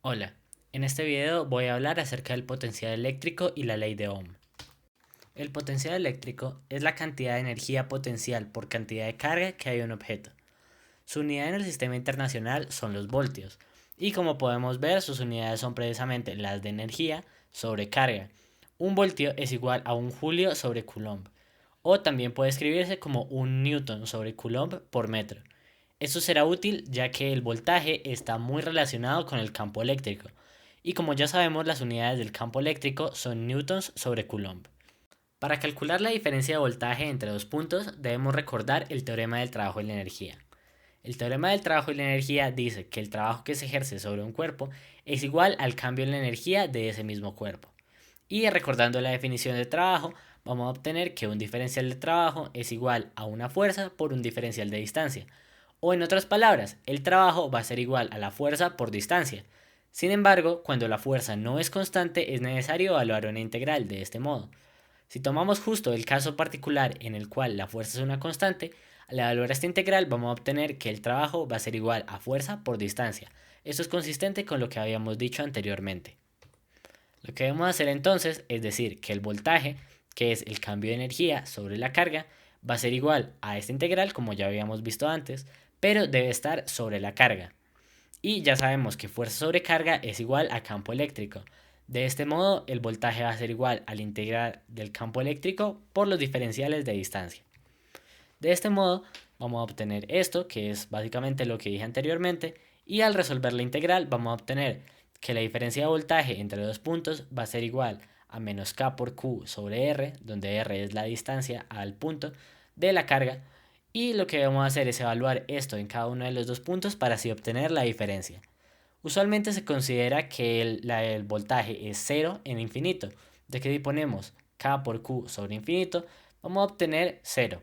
Hola, en este video voy a hablar acerca del potencial eléctrico y la ley de Ohm. El potencial eléctrico es la cantidad de energía potencial por cantidad de carga que hay en un objeto. Su unidad en el sistema internacional son los voltios, y como podemos ver sus unidades son precisamente las de energía sobre carga. Un voltio es igual a un julio sobre coulomb, o también puede escribirse como un newton sobre coulomb por metro. Esto será útil ya que el voltaje está muy relacionado con el campo eléctrico, y como ya sabemos las unidades del campo eléctrico son newtons sobre coulomb. Para calcular la diferencia de voltaje entre dos puntos debemos recordar el teorema del trabajo y la energía. El teorema del trabajo y la energía dice que el trabajo que se ejerce sobre un cuerpo es igual al cambio en la energía de ese mismo cuerpo. Y recordando la definición de trabajo, vamos a obtener que un diferencial de trabajo es igual a una fuerza por un diferencial de distancia. O en otras palabras, el trabajo va a ser igual a la fuerza por distancia. Sin embargo, cuando la fuerza no es constante, es necesario evaluar una integral de este modo. Si tomamos justo el caso particular en el cual la fuerza es una constante, al evaluar esta integral vamos a obtener que el trabajo va a ser igual a fuerza por distancia. Esto es consistente con lo que habíamos dicho anteriormente. Lo que debemos hacer entonces es decir que el voltaje, que es el cambio de energía sobre la carga, va a ser igual a esta integral como ya habíamos visto antes, pero debe estar sobre la carga. Y ya sabemos que fuerza sobre carga es igual a campo eléctrico. De este modo, el voltaje va a ser igual a la integral del campo eléctrico por los diferenciales de distancia. De este modo, vamos a obtener esto, que es básicamente lo que dije anteriormente, y al resolver la integral vamos a obtener que la diferencia de voltaje entre dos puntos va a ser igual a menos K por Q sobre R, donde R es la distancia al punto de la carga, y lo que vamos a hacer es evaluar esto en cada uno de los dos puntos para así obtener la diferencia. Usualmente se considera que el voltaje es cero en infinito, de que si ponemos K por Q sobre infinito, vamos a obtener cero.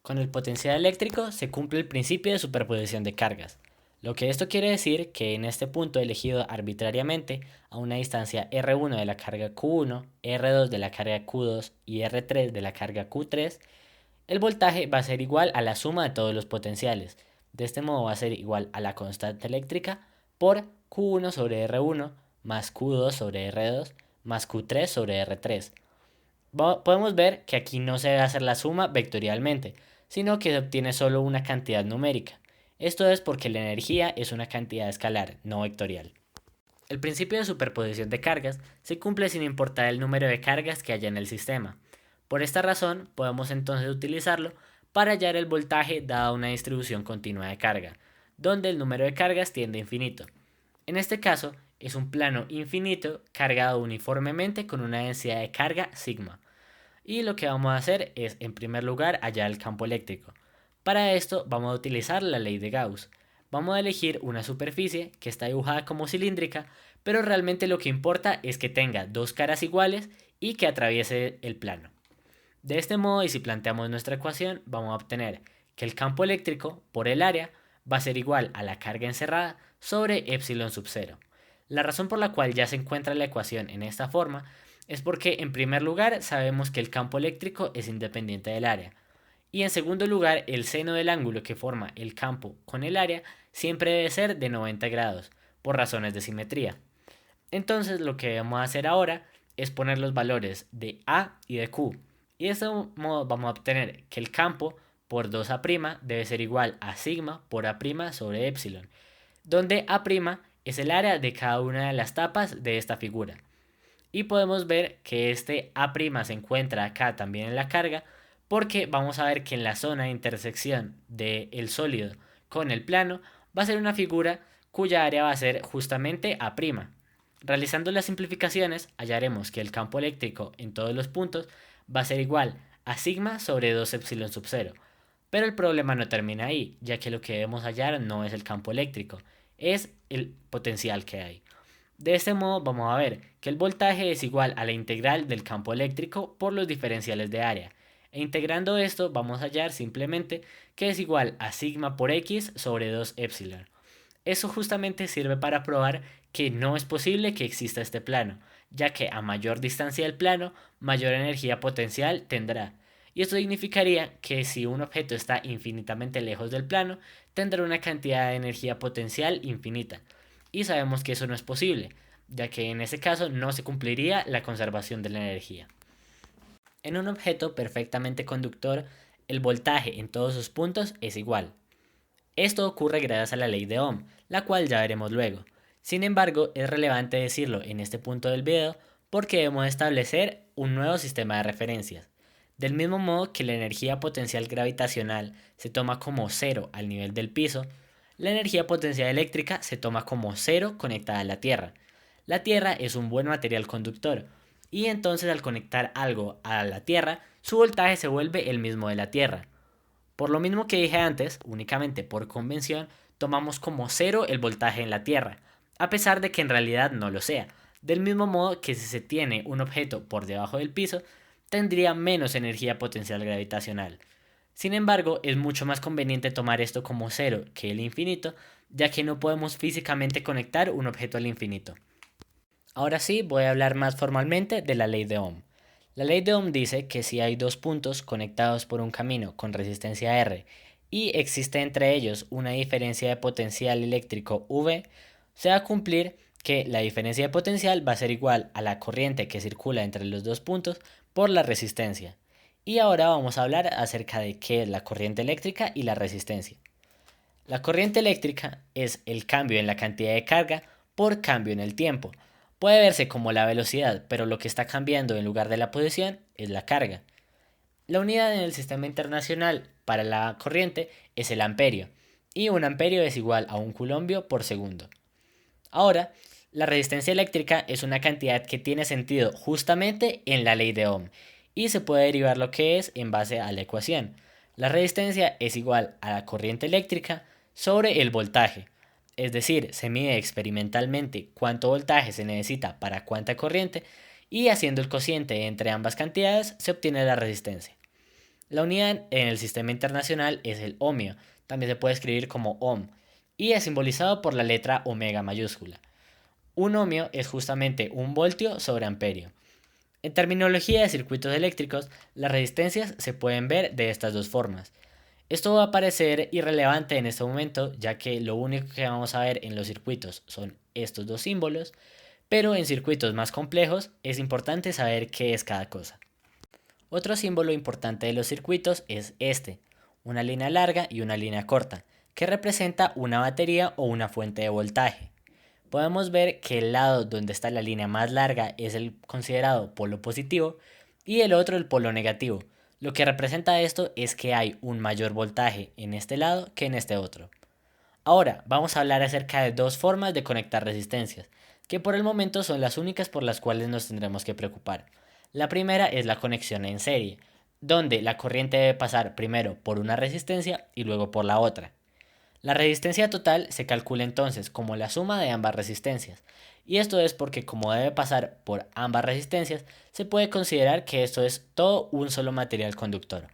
Con el potencial eléctrico se cumple el principio de superposición de cargas, lo que esto quiere decir que en este punto elegido arbitrariamente a una distancia R1 de la carga Q1, R2 de la carga Q2 y R3 de la carga Q3, el voltaje va a ser igual a la suma de todos los potenciales. De este modo va a ser igual a la constante eléctrica por Q1 sobre R1 más Q2 sobre R2 más Q3 sobre R3. Podemos ver que aquí no se debe hacer la suma vectorialmente, sino que se obtiene solo una cantidad numérica. Esto es porque la energía es una cantidad escalar, no vectorial. El principio de superposición de cargas se cumple sin importar el número de cargas que haya en el sistema. Por esta razón, podemos entonces utilizarlo para hallar el voltaje dada una distribución continua de carga, donde el número de cargas tiende a infinito. En este caso, es un plano infinito cargado uniformemente con una densidad de carga sigma. Y lo que vamos a hacer es, en primer lugar, hallar el campo eléctrico. Para esto vamos a utilizar la ley de Gauss. Vamos a elegir una superficie que está dibujada como cilíndrica, pero realmente lo que importa es que tenga dos caras iguales y que atraviese el plano. De este modo, y si planteamos nuestra ecuación, vamos a obtener que el campo eléctrico por el área va a ser igual a la carga encerrada sobre epsilon sub 0. La razón por la cual ya se encuentra la ecuación en esta forma es porque en primer lugar sabemos que el campo eléctrico es independiente del área, y en segundo lugar el seno del ángulo que forma el campo con el área siempre debe ser de 90 grados, por razones de simetría. Entonces lo que vamos a hacer ahora es poner los valores de A y de Q. Y de este modo vamos a obtener que el campo por 2A' debe ser igual a sigma por A' sobre epsilon, donde A' es el área de cada una de las tapas de esta figura. Y podemos ver que este A' se encuentra acá también en la carga, porque vamos a ver que en la zona de intersección del sólido con el plano va a ser una figura cuya área va a ser justamente A'. Realizando las simplificaciones, hallaremos que el campo eléctrico en todos los puntos va a ser igual a sigma sobre 2 epsilon sub 0. Pero el problema no termina ahí, ya que lo que debemos hallar no es el campo eléctrico, es el potencial que hay. De este modo vamos a ver que el voltaje es igual a la integral del campo eléctrico por los diferenciales de área. E integrando esto vamos a hallar simplemente que es igual a sigma por x sobre 2 epsilon. Eso justamente sirve para probar que no es posible que exista este plano, ya que a mayor distancia del plano, mayor energía potencial tendrá. Y esto significaría que si un objeto está infinitamente lejos del plano, tendrá una cantidad de energía potencial infinita. y sabemos que eso no es posible, ya que en ese caso no se cumpliría la conservación de la energía. En un objeto perfectamente conductor, el voltaje en todos sus puntos es igual. Esto ocurre gracias a la ley de Ohm, la cual ya veremos luego. Sin embargo, es relevante decirlo en este punto del video porque debemos establecer un nuevo sistema de referencias. Del mismo modo que la energía potencial gravitacional se toma como cero al nivel del piso, la energía potencial eléctrica se toma como cero conectada a la Tierra. La Tierra es un buen material conductor, y entonces al conectar algo a la Tierra, su voltaje se vuelve el mismo de la Tierra. Por lo mismo que dije antes, únicamente por convención, tomamos como cero el voltaje en la Tierra, a pesar de que en realidad no lo sea. Del mismo modo que si se tiene un objeto por debajo del piso, tendría menos energía potencial gravitacional. Sin embargo, es mucho más conveniente tomar esto como cero que el infinito, ya que no podemos físicamente conectar un objeto al infinito. Ahora sí, voy a hablar más formalmente de la ley de Ohm. La ley de Ohm dice que si hay dos puntos conectados por un camino con resistencia R y existe entre ellos una diferencia de potencial eléctrico V, se va a cumplir que la diferencia de potencial va a ser igual a la corriente que circula entre los dos puntos por la resistencia. Y ahora vamos a hablar acerca de qué es la corriente eléctrica y la resistencia. La corriente eléctrica es el cambio en la cantidad de carga por cambio en el tiempo. Puede verse como la velocidad, pero lo que está cambiando en lugar de la posición es la carga. La unidad en el sistema internacional para la corriente es el amperio, y un amperio es igual a un culombio por segundo. Ahora, la resistencia eléctrica es una cantidad que tiene sentido justamente en la ley de Ohm, y se puede derivar lo que es en base a la ecuación. La resistencia es igual a la corriente eléctrica sobre el voltaje. Es decir, se mide experimentalmente cuánto voltaje se necesita para cuánta corriente y haciendo el cociente entre ambas cantidades se obtiene la resistencia. La unidad en el sistema internacional es el ohmio, también se puede escribir como ohm, y es simbolizado por la letra omega mayúscula. Un ohmio es justamente un voltio sobre amperio. En terminología de circuitos eléctricos, las resistencias se pueden ver de estas dos formas. Esto va a parecer irrelevante en este momento, ya que lo único que vamos a ver en los circuitos son estos dos símbolos, pero en circuitos más complejos es importante saber qué es cada cosa. Otro símbolo importante de los circuitos es este, una línea larga y una línea corta, que representa una batería o una fuente de voltaje. Podemos ver que el lado donde está la línea más larga es el considerado polo positivo y el otro el polo negativo. Lo que representa esto es que hay un mayor voltaje en este lado que en este otro. Ahora vamos a hablar acerca de dos formas de conectar resistencias, que por el momento son las únicas por las cuales nos tendremos que preocupar. La primera es la conexión en serie, donde la corriente debe pasar primero por una resistencia y luego por la otra. La resistencia total se calcula entonces como la suma de ambas resistencias, y esto es porque como debe pasar por ambas resistencias, se puede considerar que esto es todo un solo material conductor.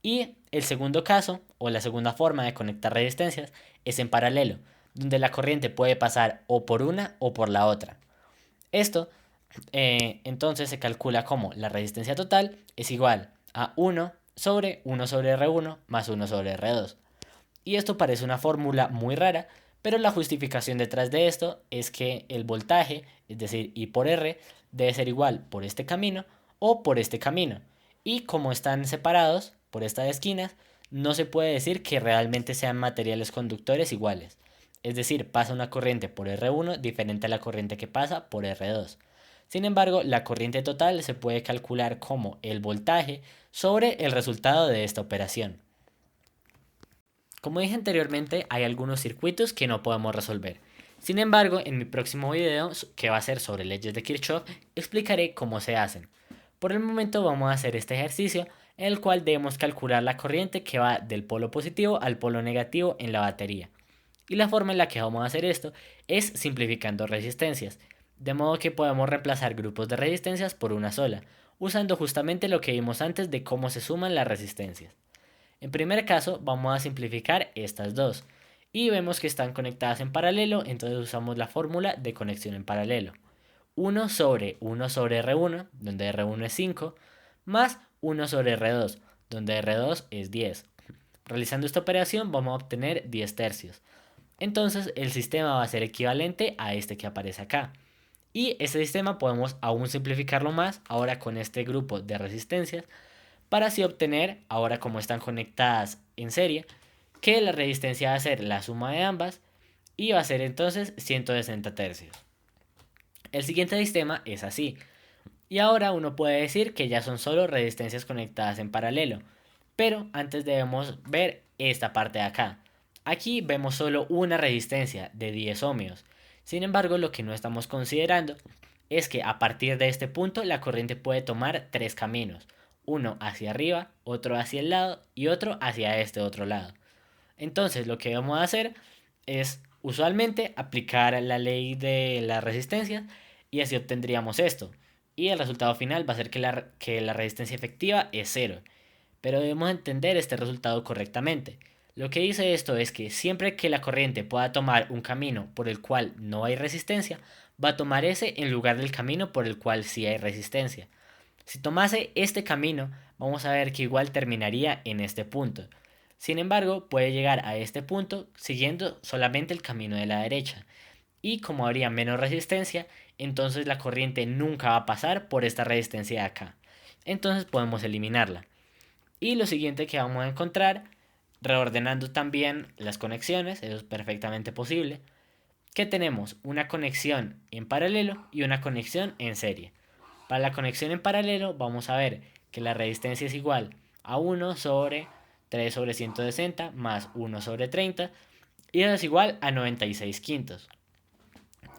Y el segundo caso, o la segunda forma de conectar resistencias, es en paralelo, donde la corriente puede pasar o por una o por la otra. Esto entonces se calcula como la resistencia total es igual a 1 sobre R1 más 1 sobre R2. Y esto parece una fórmula muy rara, pero la justificación detrás de esto es que el voltaje, es decir, I por R, debe ser igual por este camino o por este camino. Y como están separados por estas esquinas, no se puede decir que realmente sean materiales conductores iguales. Es decir, pasa una corriente por R1 diferente a la corriente que pasa por R2. Sin embargo, la corriente total se puede calcular como el voltaje sobre el resultado de esta operación. Como dije anteriormente, hay algunos circuitos que no podemos resolver. Sin embargo, en mi próximo video, que va a ser sobre leyes de Kirchhoff, explicaré cómo se hacen. Por el momento vamos a hacer este ejercicio en el cual debemos calcular la corriente que va del polo positivo al polo negativo en la batería. Y la forma en la que vamos a hacer esto es simplificando resistencias, de modo que podemos reemplazar grupos de resistencias por una sola, usando justamente lo que vimos antes de cómo se suman las resistencias. En primer caso vamos a simplificar estas dos y vemos que están conectadas en paralelo, entonces usamos la fórmula de conexión en paralelo. 1 sobre R1, donde R1 es 5, más 1 sobre R2, donde R2 es 10. Realizando esta operación vamos a obtener 10 tercios. Entonces el sistema va a ser equivalente a este que aparece acá. Y este sistema podemos aún simplificarlo más ahora con este grupo de resistencias para así obtener, ahora como están conectadas en serie, que la resistencia va a ser la suma de ambas y va a ser entonces 160 tercios. El siguiente sistema es así. Y ahora uno puede decir que ya son solo resistencias conectadas en paralelo. Pero antes debemos ver esta parte de acá. Aquí vemos solo una resistencia de 10 ohmios. Sin embargo, lo que no estamos considerando es que a partir de este punto la corriente puede tomar tres caminos. Uno hacia arriba, otro hacia el lado y otro hacia este otro lado. Entonces lo que vamos a hacer es usualmente aplicar la ley de la resistencia y así obtendríamos esto. Y el resultado final va a ser que la resistencia efectiva es cero. Pero debemos entender este resultado correctamente. Lo que dice esto es que siempre que la corriente pueda tomar un camino por el cual no hay resistencia, va a tomar ese en lugar del camino por el cual sí hay resistencia. Si tomase este camino, vamos a ver que igual terminaría en este punto. Sin embargo, puede llegar a este punto siguiendo solamente el camino de la derecha. Y como habría menos resistencia, entonces la corriente nunca va a pasar por esta resistencia de acá. Entonces podemos eliminarla. Y lo siguiente que vamos a encontrar, reordenando también las conexiones, eso es perfectamente posible, que tenemos una conexión en paralelo y una conexión en serie. Para la conexión en paralelo vamos a ver que la resistencia es igual a 1 sobre 3 sobre 160 más 1 sobre 30 y eso es igual a 96 quintos.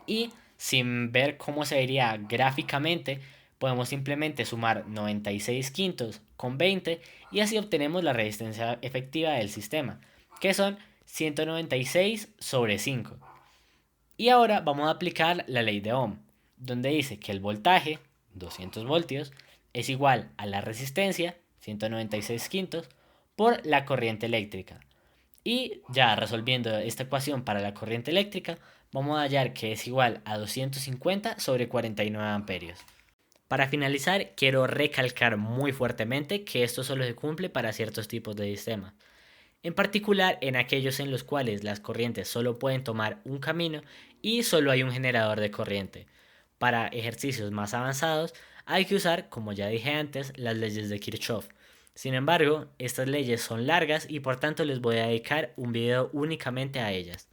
Y sin ver cómo se vería gráficamente, podemos simplemente sumar 96 quintos con 20 y así obtenemos la resistencia efectiva del sistema, que son 196 sobre 5. Y ahora vamos a aplicar la ley de Ohm, donde dice que el voltaje, 200 voltios, es igual a la resistencia, 196 quintos, por la corriente eléctrica. Y ya resolviendo esta ecuación para la corriente eléctrica, vamos a hallar que es igual a 250 sobre 49 amperios. Para finalizar, quiero recalcar muy fuertemente que esto solo se cumple para ciertos tipos de sistemas. En particular en aquellos en los cuales las corrientes solo pueden tomar un camino y solo hay un generador de corriente. Para ejercicios más avanzados hay que usar, como ya dije antes, las leyes de Kirchhoff. Sin embargo, estas leyes son largas y por tanto les voy a dedicar un video únicamente a ellas.